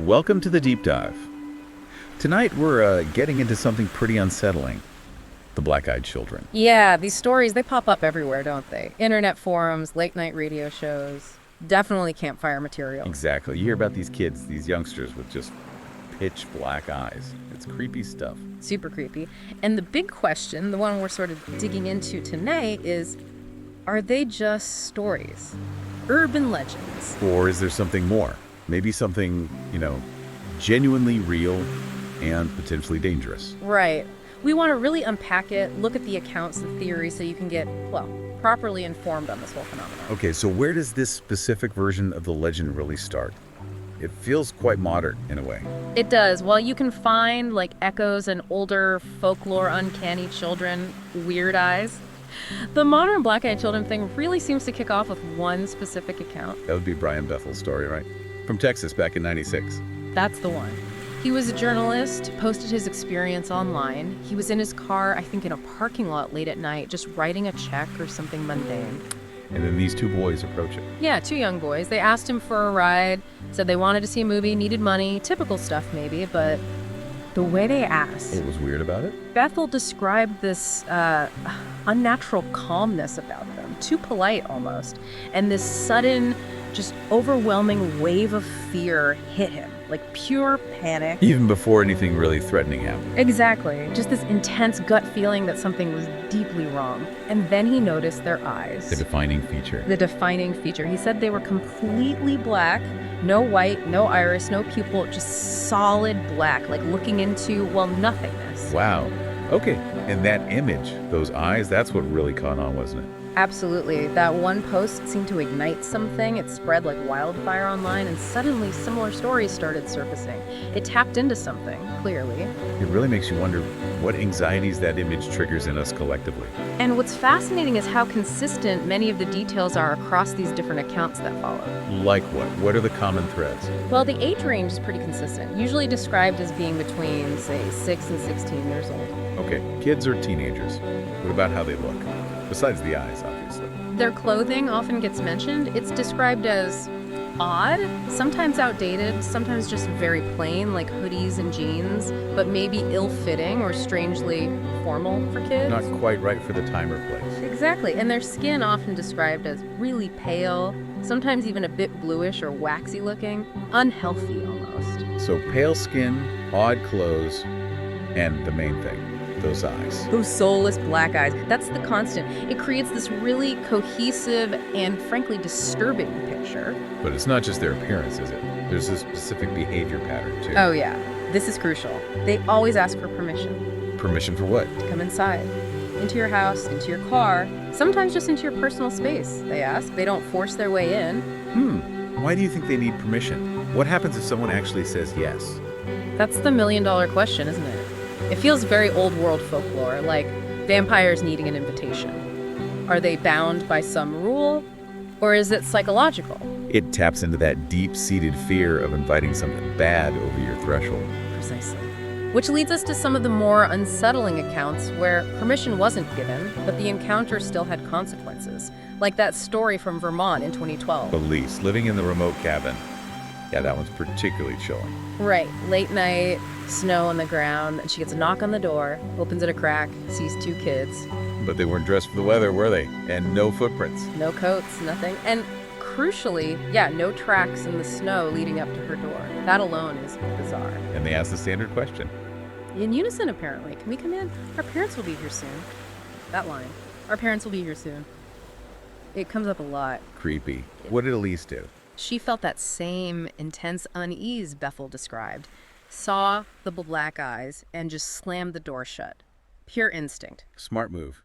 Welcome to the Deep Dive. Tonight we're getting into something pretty unsettling. The black-eyed children. Yeah, these stories, they pop up everywhere, don't they? Internet forums, late-night radio shows. Definitely campfire material. Exactly. You hear about these kids, these youngsters with just pitch black eyes. It's creepy stuff. Super creepy. And the big question, the one we're sort of digging into tonight is, are they just stories? Urban legends? Or is there something more? Maybe something, genuinely real and potentially dangerous. Right. We want to really unpack it, look at the accounts, the theories, so you can get, properly informed on this whole phenomenon. Okay, so where does this specific version of the legend really start? It feels quite modern in a way. It does. While you can find, echoes and older folklore, uncanny children, weird eyes, the modern black-eyed children thing really seems to kick off with one specific account. That would be Brian Bethel's story, right? From Texas back in '96. That's the one. He was a journalist, posted his experience online. He was in his car, I think in a parking lot late at night, just writing a check or something mundane. And then these two boys approach him. Yeah, two young boys. They asked him for a ride, said they wanted to see a movie, needed money, typical stuff maybe, but the way they asked... What was weird about it? Bethel described this unnatural calmness about them, too polite almost, and this sudden, just overwhelming wave of fear hit him. Pure panic. Even before anything really threatening happened. Exactly. Just this intense gut feeling that something was deeply wrong. And then he noticed their eyes. The defining feature. The defining feature. He said they were completely black, no white, no iris, no pupil, just solid black, looking into, nothingness. Wow. Okay. And that image, those eyes, that's what really caught on, wasn't it? Absolutely. That one post seemed to ignite something. It spread like wildfire online, and suddenly similar stories started surfacing. It tapped into something, clearly. It really makes you wonder what anxieties that image triggers in us collectively. And what's fascinating is how consistent many of the details are across these different accounts that follow. Like what? What are the common threads? Well, the age range is pretty consistent, usually described as being between, say, 6 and 16 years old. Okay, kids or teenagers. What about how they look? Besides the eyes, obviously. Their clothing often gets mentioned. It's described as odd, sometimes outdated, sometimes just very plain, like hoodies and jeans, but maybe ill-fitting or strangely formal for kids. Not quite right for the time or place. Exactly, and their skin often described as really pale, sometimes even a bit bluish or waxy looking, unhealthy almost. So pale skin, odd clothes, and the main thing, those eyes. Those soulless black eyes. That's the constant. It creates this really cohesive and frankly disturbing picture. But it's not just their appearance, is it? There's a specific behavior pattern, too. Oh yeah, this is crucial. They always ask for permission. Permission for what? To come inside. Into your house, into your car, sometimes just into your personal space, they ask. They don't force their way in. Why do you think they need permission? What happens if someone actually says yes? That's the million-dollar question, isn't it? It feels very old-world folklore, like vampires needing an invitation. Are they bound by some rule, or is it psychological? It taps into that deep-seated fear of inviting something bad over your threshold. Precisely. Which leads us to some of the more unsettling accounts where permission wasn't given, but the encounter still had consequences, like that story from Vermont in 2012. Elise, living in the remote cabin. Yeah, that one's particularly chilling. Right, late night, snow on the ground, and she gets a knock on the door, opens it a crack, sees two kids. But they weren't dressed for the weather, were they? And no footprints. No coats, nothing. And crucially, no tracks in the snow leading up to her door. That alone is bizarre. And they asked the standard question. In unison, apparently. Can we come in? Our parents will be here soon. That line. Our parents will be here soon. It comes up a lot. Creepy. What did Elise do? She felt that same intense unease Bethel described, saw the black eyes, and just slammed the door shut. Pure instinct. Smart move.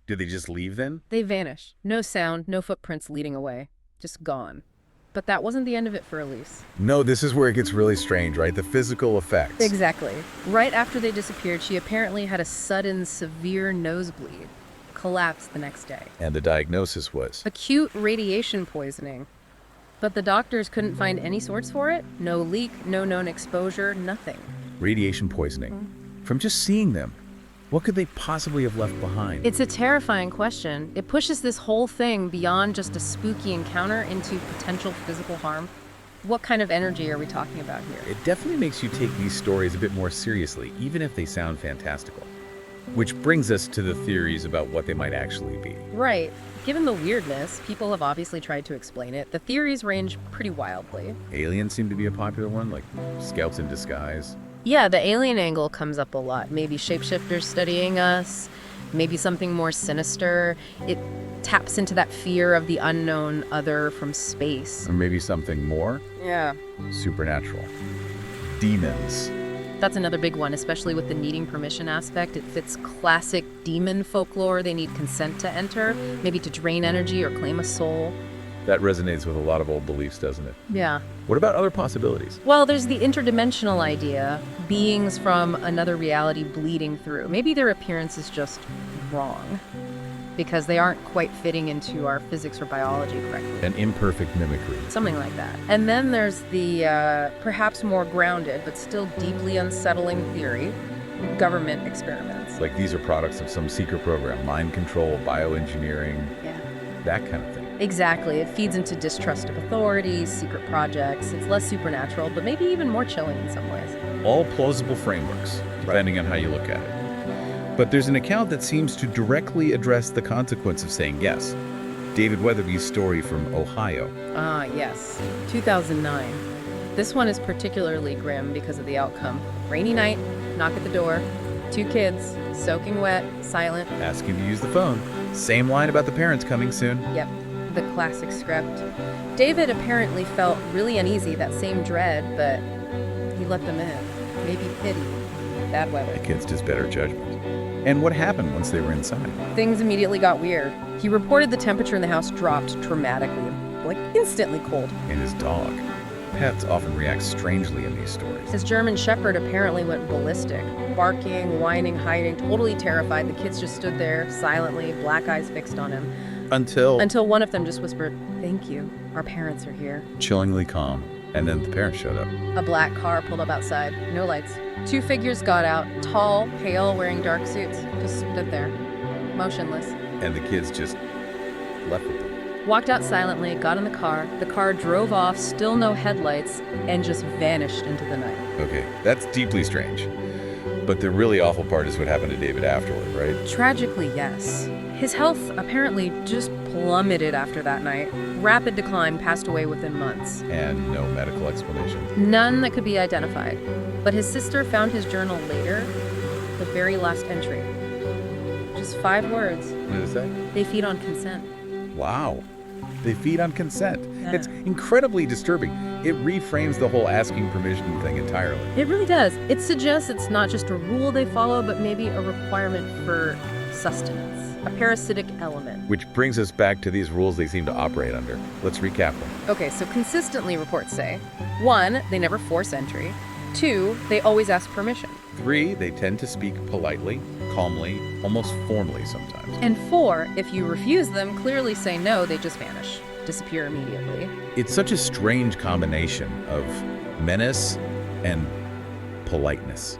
Did they just leave then? They vanished. No sound, no footprints leading away. Just gone. But that wasn't the end of it for Elise. No, this is where it gets really strange, right? The physical effects. Exactly. Right after they disappeared, she apparently had a sudden, severe nosebleed. Collapsed the next day. And the diagnosis was? Acute radiation poisoning. But the doctors couldn't find any source for it. No leak, no known exposure, nothing. Radiation poisoning. From just seeing them, what could they possibly have left behind? It's a terrifying question. It pushes this whole thing beyond just a spooky encounter into potential physical harm. What kind of energy are we talking about here? It definitely makes you take these stories a bit more seriously, even if they sound fantastical. Which brings us to the theories about what they might actually be. Right. Given the weirdness, people have obviously tried to explain it. The theories range pretty wildly. Aliens seem to be a popular one, like scouts in disguise. Yeah, the alien angle comes up a lot. Maybe shapeshifters studying us, maybe something more sinister. It taps into that fear of the unknown other from space. Or maybe something more Yeah. supernatural. Demons. That's another big one, especially with the needing permission aspect. It fits classic demon folklore. They need consent to enter, maybe to drain energy or claim a soul. That resonates with a lot of old beliefs, doesn't it? Yeah. What about other possibilities? Well, there's the interdimensional idea, beings from another reality bleeding through. Maybe their appearance is just wrong because they aren't quite fitting into our physics or biology correctly. An imperfect mimicry. Something like that. And then there's the perhaps more grounded but still deeply unsettling theory, government experiments. Like these are products of some secret program, mind control, bioengineering, Yeah. that kind of thing. Exactly. It feeds into distrust of authorities, secret projects. It's less supernatural, but maybe even more chilling in some ways. All plausible frameworks, depending on how you look at it. But there's an account that seems to directly address the consequence of saying yes. David Weatherby's story from Ohio. Ah, yes. 2009. This one is particularly grim because of the outcome. Rainy night, knock at the door, 2 kids, soaking wet, silent. Asking to use the phone. Same line about the parents coming soon. Yep, the classic script. David apparently felt really uneasy, that same dread, but he let them in. Maybe pity. Bad weather. Against his better judgment. And what happened once they were inside? Things immediately got weird. He reported the temperature in the house dropped dramatically, like instantly cold. And his dog. Pets often react strangely in these stories. His German Shepherd apparently went ballistic, barking, whining, hiding, totally terrified. The kids just stood there silently, black eyes fixed on him. Until One of them just whispered, "Thank you. Our parents are here." chillingly calm. And then the parents showed up. A black car pulled up outside. No lights. 2 figures got out, tall, pale, wearing dark suits. Just stood there, motionless. And the kids just left with them. Walked out silently, got in the car. The car drove off, still no headlights, and just vanished into the night. Okay, that's deeply strange. But the really awful part is what happened to David afterward, right? Tragically, yes. His health apparently just plummeted after that night. Rapid decline, passed away within months. And no medical explanation. None that could be identified. But his sister found his journal later, the very last entry. Just 5 words. What did it say? They feed on consent. Wow. They feed on consent. Yeah. It's incredibly disturbing. It reframes the whole asking permission thing entirely. It really does. It suggests it's not just a rule they follow, but maybe a requirement for sustenance, a parasitic element. Which brings us back to these rules they seem to operate under. Let's recap them. Okay, so consistently reports say, 1, they never force entry. 2, they always ask permission. 3, they tend to speak politely, calmly, almost formally sometimes. And 4, if you refuse them, clearly say no, they just vanish, disappear immediately. It's such a strange combination of menace and politeness,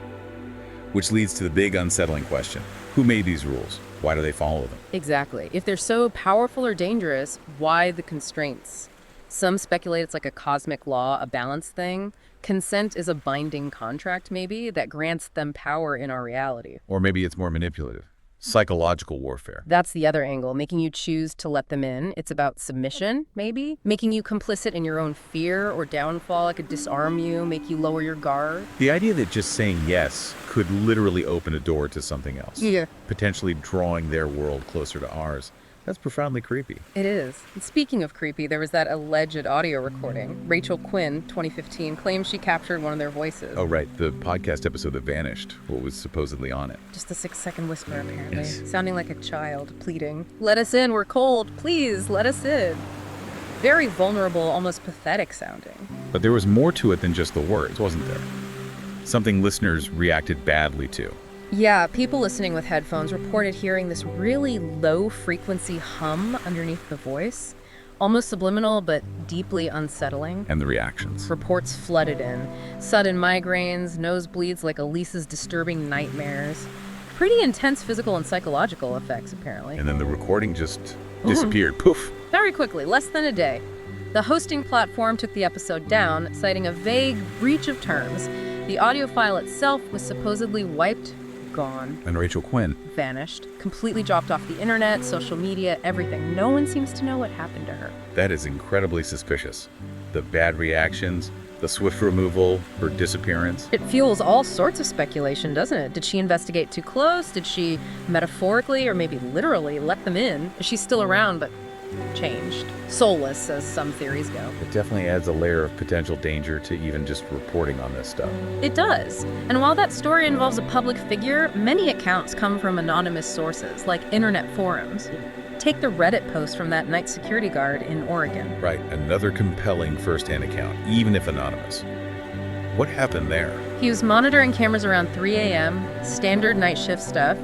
which leads to the big unsettling question. Who made these rules? Why do they follow them? Exactly. If they're so powerful or dangerous, why the constraints? Some speculate it's like a cosmic law, a balance thing. Consent is a binding contract, maybe, that grants them power in our reality. Or maybe it's more manipulative. Psychological warfare. That's the other angle, making you choose to let them in. It's about submission, maybe? Making you complicit in your own fear or downfall. It could disarm you, make you lower your guard. The idea that just saying yes could literally open a door to something else. Yeah. Potentially drawing their world closer to ours. That's profoundly creepy. It is. And speaking of creepy, there was that alleged audio recording. Rachel Quinn, 2015, claims she captured one of their voices. Oh, right. The podcast episode that vanished. What was supposedly on it. Just a 6-second whisper, apparently. Yes. Sounding like a child, pleading, "Let us in, we're cold. Please, let us in." Very vulnerable, almost pathetic sounding. But there was more to it than just the words, wasn't there? Something listeners reacted badly to. Yeah, people listening with headphones reported hearing this really low-frequency hum underneath the voice. Almost subliminal, but deeply unsettling. And the reactions. Reports flooded in. Sudden migraines, nosebleeds like Elisa's disturbing nightmares. Pretty intense physical and psychological effects, apparently. And then the recording just disappeared. Poof. Very quickly, less than a day. The hosting platform took the episode down, citing a vague breach of terms. The audio file itself was supposedly wiped, gone. And Rachel Quinn? Vanished. Completely dropped off the internet, social media, everything. No one seems to know what happened to her. That is incredibly suspicious. The bad reactions, the swift removal, her disappearance. It fuels all sorts of speculation, doesn't it? Did she investigate too close? Did she metaphorically or maybe literally let them in? Is she still around but changed? Soulless, as some theories go. It definitely adds a layer of potential danger to even just reporting on this stuff. It does. And while that story involves a public figure, many accounts come from anonymous sources, like internet forums. Take the Reddit post from that night security guard in Oregon. Right, another compelling first-hand account, even if anonymous. What happened there? He was monitoring cameras around 3 a.m., standard night shift stuff,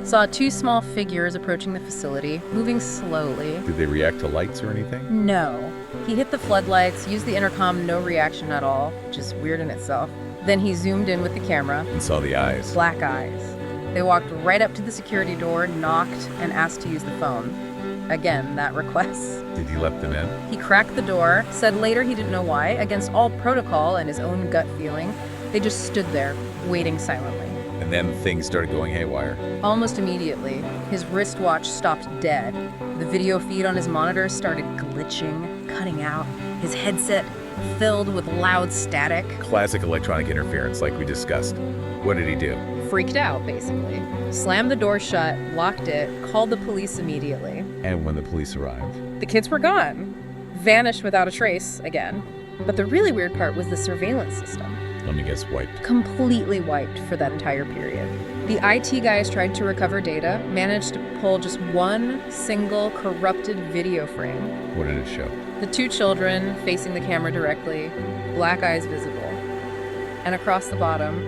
saw two small figures approaching the facility, moving slowly. Did they react to lights or anything? No. He hit the floodlights, used the intercom, no reaction at all, which is weird in itself. Then he zoomed in with the camera. And saw the eyes. Black eyes. They walked right up to the security door, knocked, and asked to use the phone. Again, that request. Did he let them in? He cracked the door, said later he didn't know why, against all protocol and his own gut feeling. They just stood there, waiting silently. And then things started going haywire. Almost immediately, his wristwatch stopped dead. The video feed on his monitor started glitching, cutting out. His headset filled with loud static. Classic electronic interference, like we discussed. What did he do? Freaked out, basically. Slammed the door shut, locked it, called the police immediately. And when the police arrived? The kids were gone. Vanished without a trace again. But the really weird part was the surveillance system. Let me guess, wiped. Completely wiped for that entire period. The IT guys tried to recover data, managed to pull just one single corrupted video frame. What did it show? The two children facing the camera directly, black eyes visible. And across the bottom,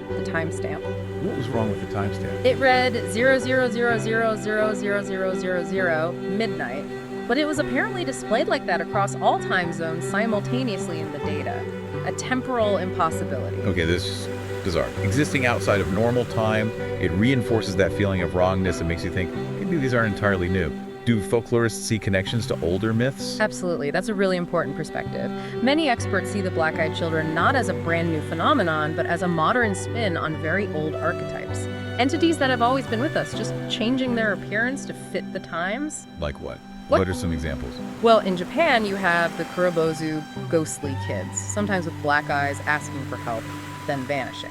the timestamp. What was wrong with the timestamp? It read 0000000000 midnight, but it was apparently displayed like that across all time zones simultaneously in the data. A temporal impossibility. Okay, this is bizarre. Existing outside of normal time, it reinforces that feeling of wrongness and makes you think, maybe these aren't entirely new. Do folklorists see connections to older myths? Absolutely. That's a really important perspective. Many experts see the black-eyed children not as a brand new phenomenon, but as a modern spin on very old archetypes. Entities that have always been with us, just changing their appearance to fit the times. Like what? What? What are some examples? Well, in Japan, you have the Kurobozu ghostly kids, sometimes with black eyes asking for help, then vanishing.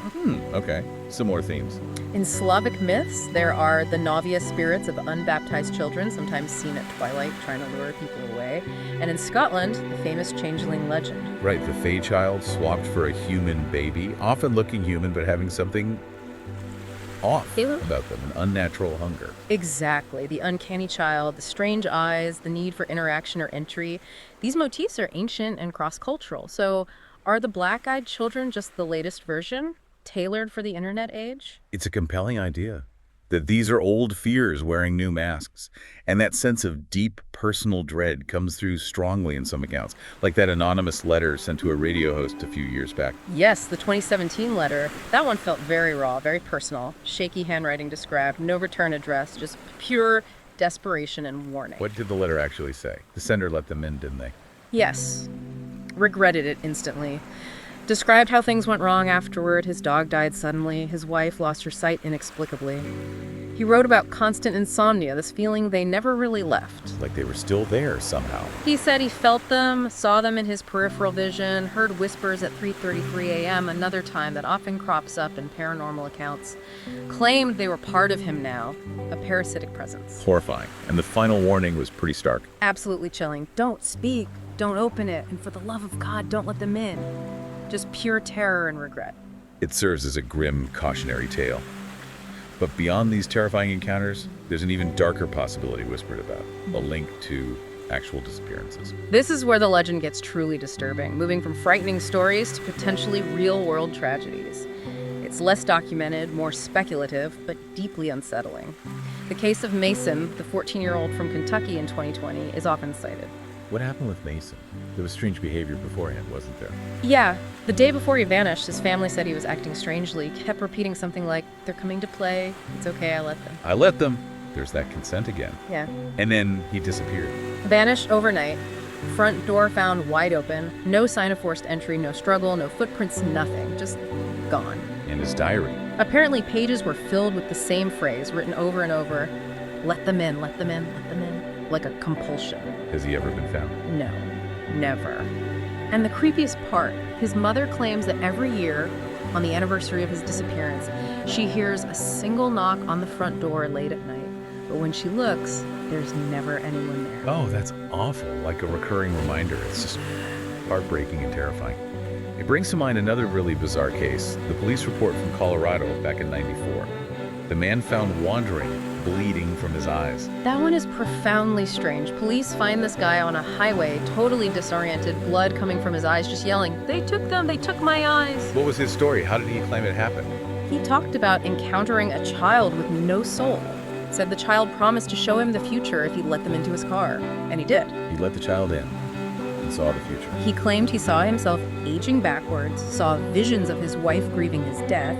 Okay. Similar themes. In Slavic myths, there are the Novia spirits of unbaptized children, sometimes seen at twilight trying to lure people away. And in Scotland, the famous changeling legend. Right, the Fae child swapped for a human baby, often looking human but having something off about them, an unnatural hunger. Exactly. The uncanny child, the strange eyes, the need for interaction or entry. These motifs are ancient and cross-cultural. So are the black-eyed children just the latest version, tailored for the internet age? It's a compelling idea that these are old fears wearing new masks, and that sense of deep personal dread comes through strongly in some accounts, like that anonymous letter sent to a radio host a few years back. Yes, the 2017 letter. That one felt very raw, very personal. Shaky handwriting described, no return address, just pure desperation and warning. What did the letter actually say? The sender let them in, didn't they? Yes. Regretted it instantly. Described how things went wrong afterward. His dog died suddenly. His wife lost her sight inexplicably. He wrote about constant insomnia, this feeling they never really left. Like they were still there somehow. He said he felt them, saw them in his peripheral vision, heard whispers at 3:33 a.m., another time that often crops up in paranormal accounts. Claimed they were part of him now, a parasitic presence. Horrifying. And the final warning was pretty stark. Absolutely chilling. Don't speak, don't open it, and for the love of God, don't let them in. Just pure terror and regret. It serves as a grim, cautionary tale. But beyond these terrifying encounters, there's an even darker possibility whispered about, a link to actual disappearances. This is where the legend gets truly disturbing, moving from frightening stories to potentially real-world tragedies. It's less documented, more speculative, but deeply unsettling. The case of Mason, the 14-year-old from Kentucky in 2020, is often cited. What happened with Mason? There was strange behavior beforehand, wasn't there? Yeah, the day before he vanished, his family said he was acting strangely, kept repeating something like, "They're coming to play, it's okay, I let them." I let them. There's that consent again. Yeah. And then he disappeared. Vanished overnight, Front door found wide open. No sign of forced entry, no struggle, no footprints, nothing. Just gone. And his diary. Apparently, pages were filled with the same phrase, written over and over. Let them in, let them in, let them in. Like a compulsion. Has he ever been found? No, never. And the creepiest part, his mother claims that every year, on the anniversary of his disappearance, she hears a single knock on the front door late at night. But when she looks, there's never anyone there. Oh, that's awful. Like a recurring reminder. It's just heartbreaking and terrifying. It brings to mind another really bizarre case, the police report from Colorado back in '94. The man found wandering, bleeding from his eyes. That one is profoundly strange. Police find this guy on a highway, totally disoriented, blood coming from his eyes, just yelling, "They took them, they took my eyes." What was his story? How did he claim it happened? He talked about encountering a child with no soul. Said the child promised to show him the future if he'd let them into his car. And he did. He let the child in and saw the future. He claimed he saw himself aging backwards, saw visions of his wife grieving his death.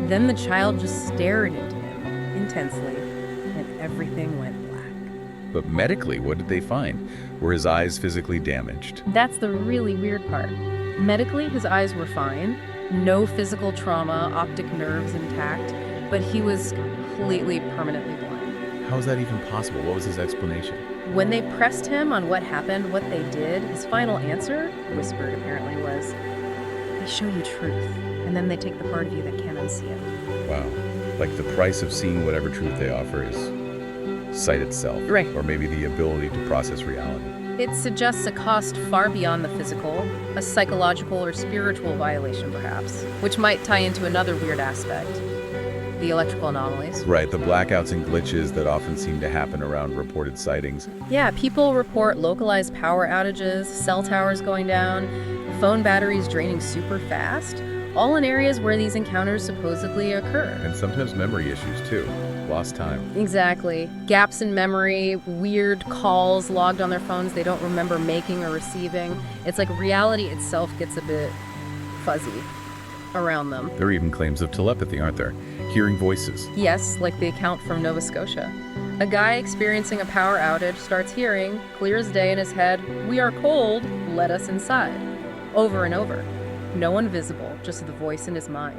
Then the child just stared into him intensely, and everything went black. But medically, what did they find? Were his eyes physically damaged? That's the really weird part. Medically, his eyes were fine. No physical trauma, optic nerves intact, but he was completely permanently blind. How is that even possible? What was his explanation? When they pressed him on what happened, what they did, his final answer, whispered apparently, was, "They show you truth, and then they take the part of you that can't unsee it." Wow. Like the price of seeing whatever truth they offer is sight itself. Right. Or maybe the ability to process reality. It suggests a cost far beyond the physical, a psychological or spiritual violation perhaps, which might tie into another weird aspect. The electrical anomalies. Right, the blackouts and glitches that often seem to happen around reported sightings. Yeah, people report localized power outages, cell towers going down, phone batteries draining super fast, all in areas where these encounters supposedly occur. And sometimes memory issues too. Lost time. Exactly. Gaps in memory, weird calls logged on their phones they don't remember making or receiving. It's like reality itself gets a bit fuzzy around them. There are even claims of telepathy, aren't there? Hearing voices. Yes, like the account from Nova Scotia. A guy experiencing a power outage starts hearing, clear as day in his head, "We are cold, let us inside." Over and over. No one visible, just the voice in his mind.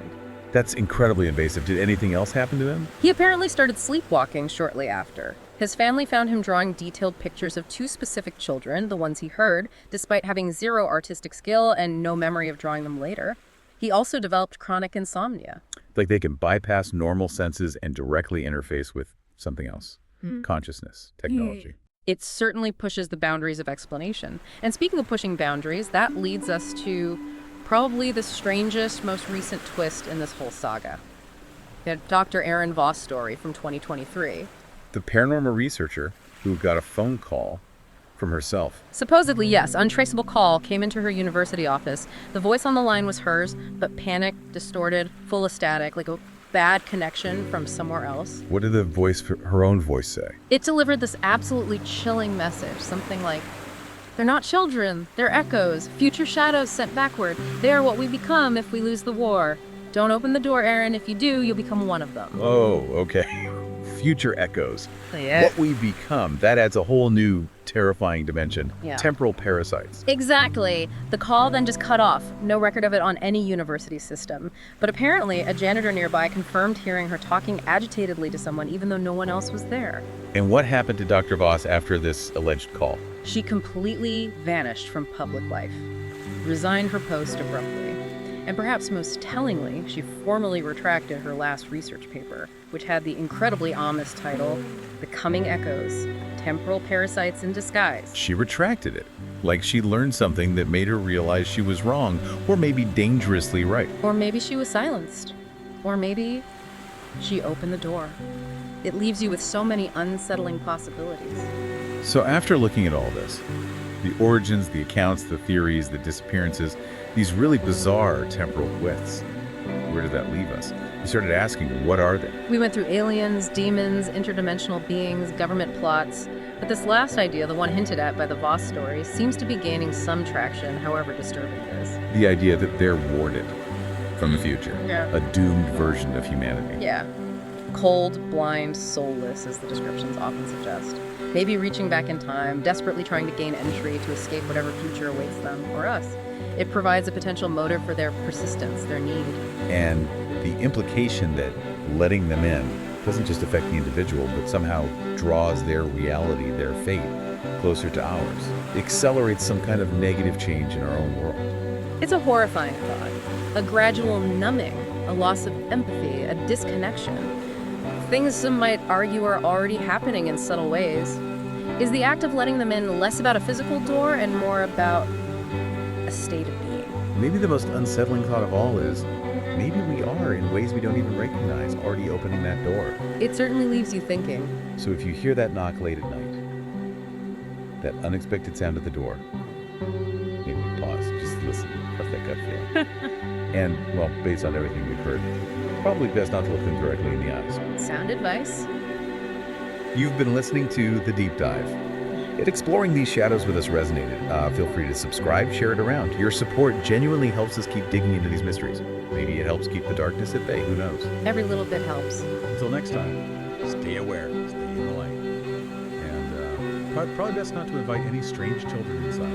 That's incredibly invasive. Did anything else happen to him? He apparently started sleepwalking shortly after. His family found him drawing detailed pictures of two specific children, the ones he heard, despite having zero artistic skill and no memory of drawing them later. He also developed chronic insomnia. Like they can bypass normal senses and directly interface with something else. Consciousness, technology. It certainly pushes the boundaries of explanation. And speaking of pushing boundaries, that leads us to probably the strangest, most recent twist in this whole saga. The Dr. Erin Voss story from 2023. The paranormal researcher who got a phone call from herself. Supposedly, yes, untraceable call came into her university office. The voice on the line was hers, but panicked, distorted, full of static, like a bad connection from somewhere else. What did the voice, her own voice, say? It delivered this absolutely chilling message, something like, "They're not children, they're echoes, future shadows sent backward. They are what we become if we lose the war. Don't open the door, Aaron. If you do, you'll become one of them." Oh, okay. Future echoes. Yeah. What we become. That adds a whole new terrifying dimension. Yeah. Temporal parasites. Exactly. The call then just cut off. No record of it on any university system. But apparently, a janitor nearby confirmed hearing her talking agitatedly to someone even though no one else was there. And what happened to Dr. Voss after this alleged call? She completely vanished from public life, resigned her post abruptly. And perhaps most tellingly, she formally retracted her last research paper, which had the incredibly ominous title, "The Coming Echoes, Temporal Parasites in Disguise." She retracted it. Like she learned something that made her realize she was wrong, or maybe dangerously right. Or maybe she was silenced. Or maybe she opened the door. It leaves you with so many unsettling possibilities. So after looking at all this, the origins, the accounts, the theories, the disappearances, these really bizarre temporal widths, where did that leave us? We started asking, what are they? We went through aliens, demons, interdimensional beings, government plots, but this last idea, the one hinted at by the Voss story, seems to be gaining some traction, however disturbing it is. The idea that they're warded from the future, Yeah. a doomed version of humanity. Yeah. Cold, blind, soulless, as the descriptions often suggest. maybe reaching back in time, desperately trying to gain entry to escape whatever future awaits them or us. It provides a potential motive for their persistence, their need. And the implication that letting them in doesn't just affect the individual, but somehow draws their reality, their fate, closer to ours. It accelerates some kind of negative change in our own world. It's a horrifying thought, a gradual numbing, a loss of empathy, a disconnection. Things some might argue are already happening in subtle ways. Is the act of letting them in less about a physical door and more about a state of being? Maybe the most unsettling thought of all is, maybe we are, in ways we don't even recognize, already opening that door. It certainly leaves you thinking. So if you hear that knock late at night, that unexpected sound at the door, maybe pause, just listen, trust that gut feeling. And, well, based on everything we've heard, probably best not to look them directly in the eyes. Sound advice? You've been listening to The Deep Dive. If exploring these shadows with us resonated, feel free to subscribe, share it around. Your support genuinely helps us keep digging into these mysteries. Maybe it helps keep the darkness at bay, who knows? Every little bit helps. Until next time, stay aware, stay in the light. And probably best not to invite any strange children inside.